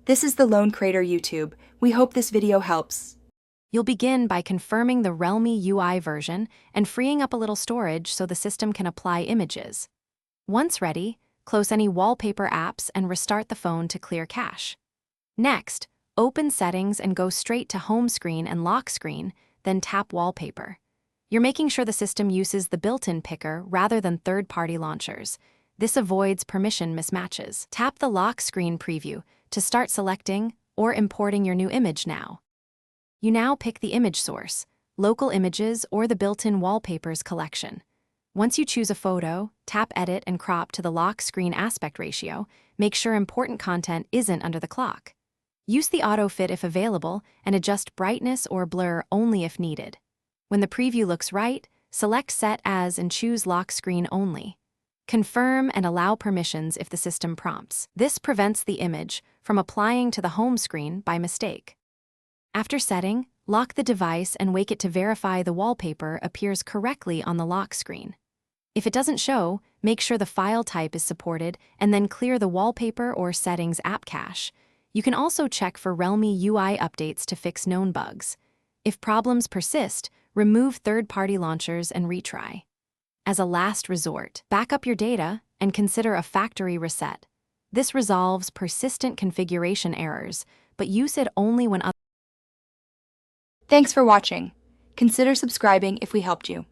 This is the Lone Creator YouTube. We hope this video helps. You'll begin by confirming the Realme UI version and freeing up a little storage so the system can apply images. Once ready, close any wallpaper apps and restart the phone to clear cache. Next, open Settings and go straight to Home Screen and Lock Screen, then tap Wallpaper. You're making sure the system uses the built-in picker rather than third-party launchers. This avoids permission mismatches. Tap the lock screen preview to start selecting or importing your new image now. You now pick the image source, local images, or the built-in wallpapers collection. Once you choose a photo, tap Edit and crop to the lock screen aspect ratio. Make sure important content isn't under the clock. Use the auto fit if available and adjust brightness or blur only if needed. When the preview looks right, select Set As and choose Lock Screen Only. Confirm and allow permissions if the system prompts. This prevents the image from applying to the home screen by mistake. After setting, lock the device and wait it to verify the wallpaper appears correctly on the lock screen. If it doesn't show, make sure the file type is supported and then clear the wallpaper or settings app cache. You can also check for Realme UI updates to fix known bugs. If problems persist, remove third-party launchers and retry. As a last resort, back up your data and consider a factory reset. This resolves persistent configuration errors, but use it only when Thanks for watching. Consider subscribing if we helped you.